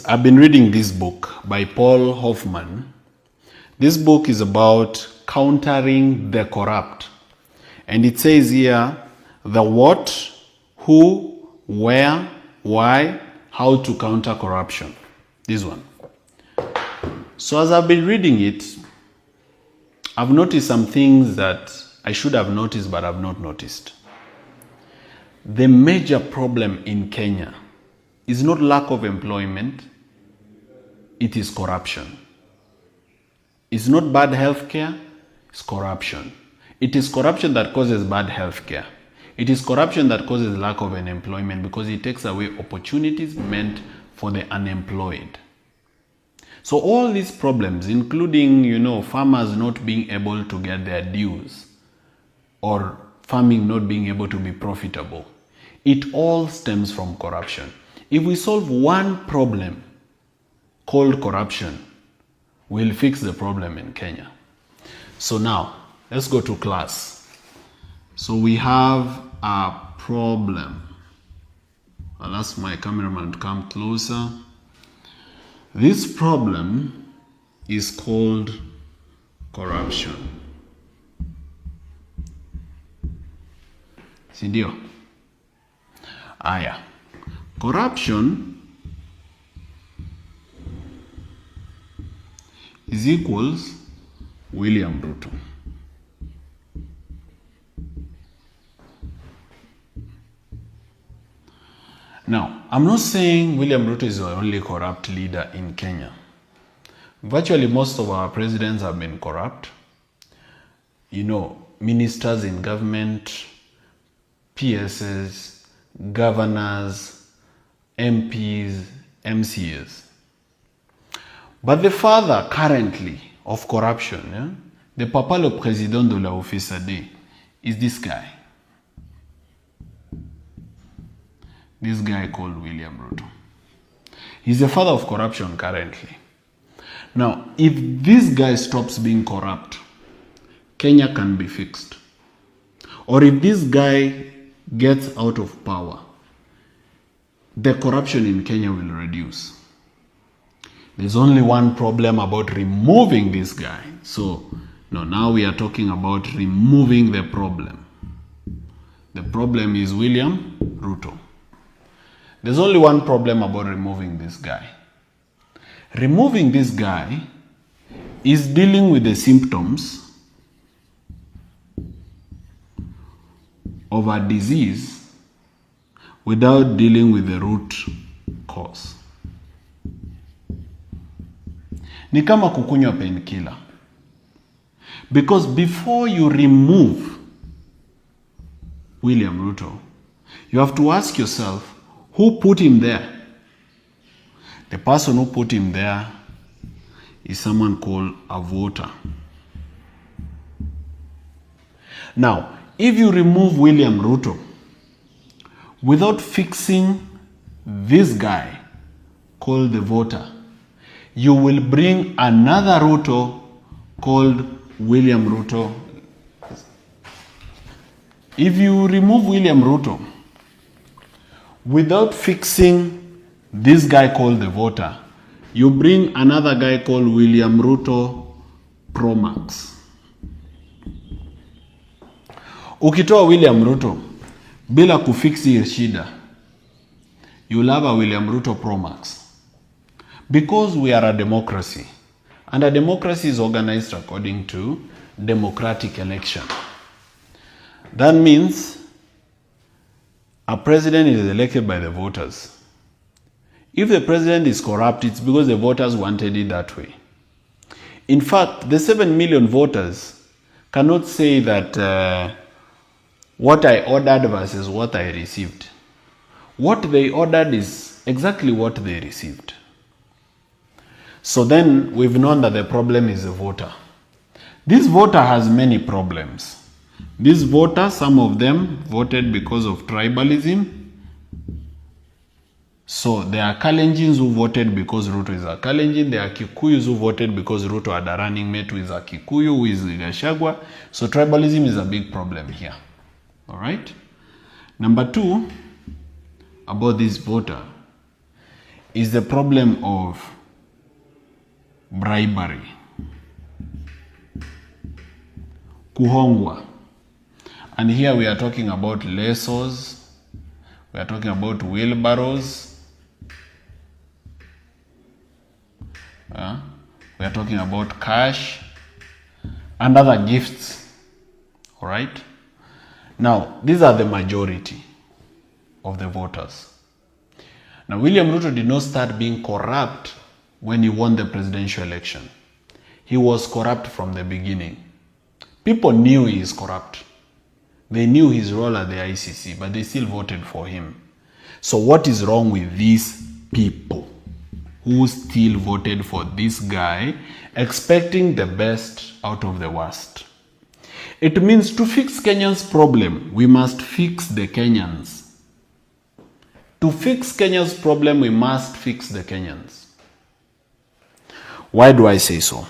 I've been reading this book by Paul Hoffman. This book is about countering the corrupt. And it says here the what, who, where, why, how to counter corruption. This one. So as I've been reading it, I've noticed some things that I should have noticed but I've not noticed. The major problem in Kenya is not lack of employment, it is corruption. It's not bad healthcare, it's corruption. It is corruption that causes bad healthcare. It is corruption that causes lack of employment because it takes away opportunities meant for the unemployed. So all these problems, including, farmers not being able to get their dues or farming not being able to be profitable, it all stems from corruption. If we solve one problem called corruption, we'll fix the problem in Kenya. So now, let's go to class. So we have a problem. I'll ask my cameraman to come closer. This problem is called corruption. Sindio? Aya. Corruption is equals William Ruto. Now, I'm not saying William Ruto is the only corrupt leader in Kenya. Virtually most of our presidents have been corrupt. Ministers in government, PSs, governors, MPs, MCAs. But the father currently of corruption, the papa le président de la OFISAD, is this guy. This guy called William Ruto. He's the father of corruption currently. Now, if this guy stops being corrupt, Kenya can be fixed. Or if this guy gets out of power, the corruption in Kenya will reduce. There's only one problem about removing this guy. So, now we are talking about removing the problem. The problem is William Ruto. There's only one problem about removing this guy. Removing this guy is dealing with the symptoms of a disease without dealing with the root cause. Ni kama kukunywa painkiller. Because before you remove William Ruto, you have to ask yourself, who put him there? The person who put him there is someone called a voter. Now, if you remove William Ruto without fixing this guy called the voter, you will bring another Ruto called William Ruto. If you remove William Ruto without fixing this guy called the voter, you bring another guy called William Ruto Pro Max. Ukitoa William Ruto bila kufixi shida, you'll have a William Ruto Pro Max. Because we are a democracy, and a democracy is organized according to democratic election. That means a president is elected by the voters. If the president is corrupt, it's because the voters wanted it that way. In fact, the 7 million voters cannot say that what I ordered versus what I received. What they ordered is exactly what they received. So then we've known that the problem is the voter. This voter has many problems. These voters, some of them voted because of tribalism. So there are Kalenjins who voted because Ruto is a Kalenjin. There are Kikuyus who voted because Ruto had a running mate who is a Kikuyu, who is Gachagua. So tribalism is a big problem here. All right. Number two, about this voter. is the problem of bribery. Kuhongwa. And here we are talking about lassos, we are talking about wheelbarrows, we are talking about cash and other gifts. All right. Now, these are the majority of the voters. Now, William Ruto did not start being corrupt when he won the presidential election. He was corrupt from the beginning. People knew he is corrupt. They knew his role at the ICC, but they still voted for him. So what is wrong with these people who still voted for this guy, expecting the best out of the worst? It means to fix Kenya's problem, we must fix the Kenyans. To fix Kenya's problem, we must fix the Kenyans. Why do I say so?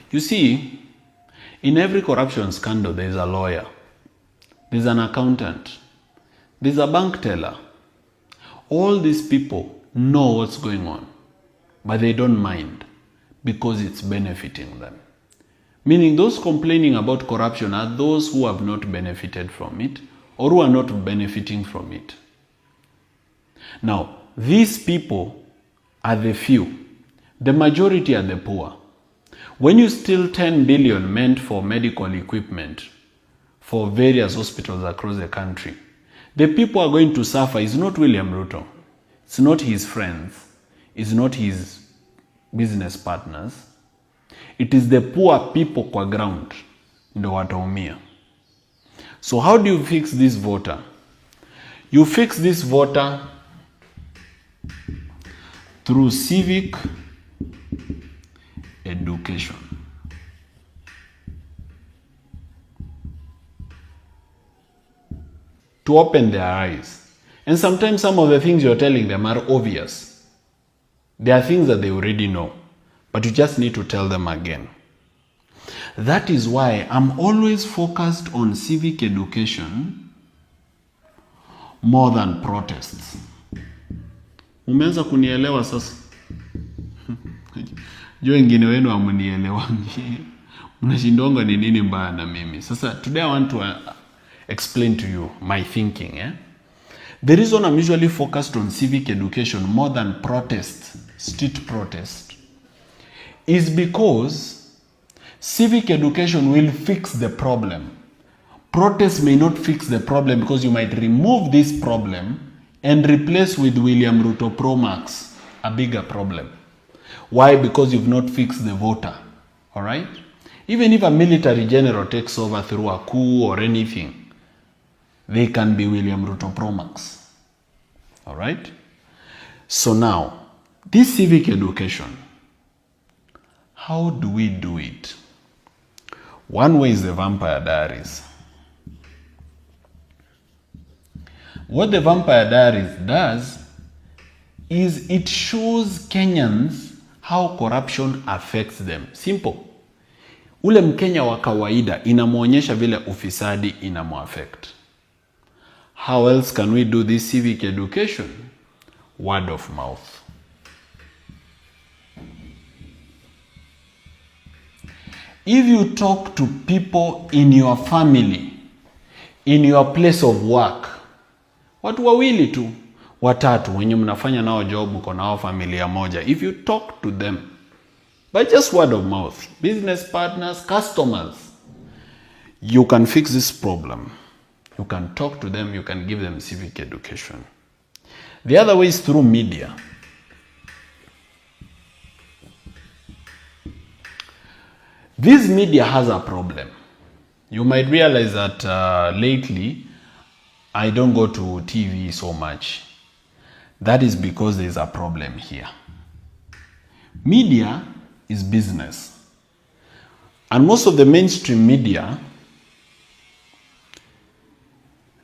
You see, in every corruption scandal, there is a lawyer, there's an accountant, there's a bank teller. All these people know what's going on, but they don't mind because it's benefiting them. Meaning those complaining about corruption are those who have not benefited from it or who are not benefiting from it. Now, these people are the few. The majority are the poor. When you steal 10 billion meant for medical equipment for various hospitals across the country, the people are going to suffer is not William Ruto. It's not his friends. It's not his business partners. It is the poor people kwa ground ndo wataumia. So how do you fix this voter? You fix this voter through civic education. To open their eyes. And sometimes some of the things you're telling them are obvious. They are things that they already know, but you just need to tell them again. That is why I'm always focused on civic education more than protests. Umeanza kunielewa sasa? Jo wengine wenu hamunielewangi. Mnashindonga ni nini mbaya na mimi. Sasa today I want to explain to you my thinking. The reason I'm usually focused on civic education more than protest, street protest, is because civic education will fix the problem. Protest may not fix the problem because you might remove this problem and replace with William Ruto Pro Max, a bigger problem. Why? Because you've not fixed the voter. All right? Even if a military general takes over through a coup or anything, they can be William Ruto Pro Max. All right? So now, this civic education, how do we do it? One way is the Vampire Diaries. What the Vampire Diaries does is it shows Kenyans how corruption affects them. Simple. Ule Mkenya wa kawaida inamuonyesha vile ufisadi inamuaffect. How else can we do this civic education? Word of mouth. If you talk to people in your family, in your place of work, watu wawili tu, watatu, wenye mnafanya nao job, mko nao familia moja, if you talk to them, by just word of mouth, business partners, customers, you can fix this problem. You can talk to them, you can give them civic education. The other way is through media. This media has a problem. You might realize that lately, I don't go to TV so much. That is because there is a problem here. Media is business. And most of the mainstream media,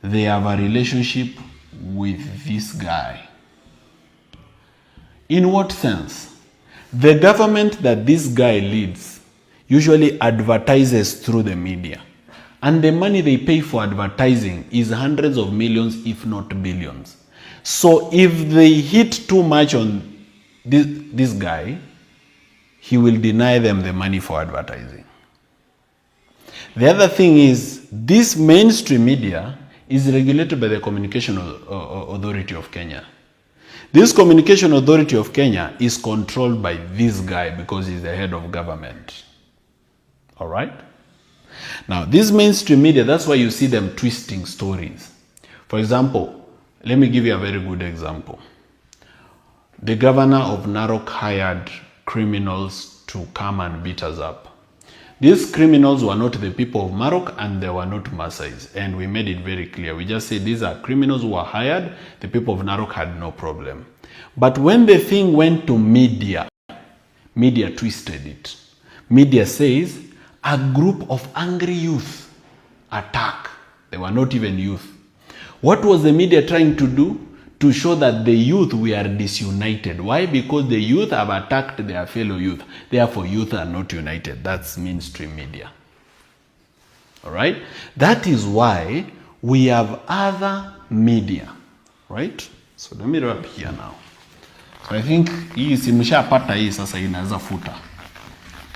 they have a relationship with this guy. In what sense? The government that this guy leads usually advertises through the media. And the money they pay for advertising is hundreds of millions, if not billions. So if they hit too much on this guy, he will deny them the money for advertising. The other thing is, this mainstream media is regulated by the Communication Authority of Kenya. This Communication Authority of Kenya is controlled by this guy because he's the head of government. All right? Now, this mainstream media, that's why you see them twisting stories. For example, let me give you a very good example. The governor of Narok hired criminals to come and beat us up. These criminals were not the people of Narok and they were not Maasais. And we made it very clear. We just said these are criminals who were hired. The people of Narok had no problem. But when the thing went to media, media twisted it. Media says a group of angry youth attack. They were not even youth. What was the media trying to do? To show that the youth were disunited. Why? Because the youth have attacked their fellow youth. Therefore, youth are not united. That's mainstream media. All right? That is why we have other media. Right? So let me wrap here now. So I think hii simshapata hii sasa inaweza futa.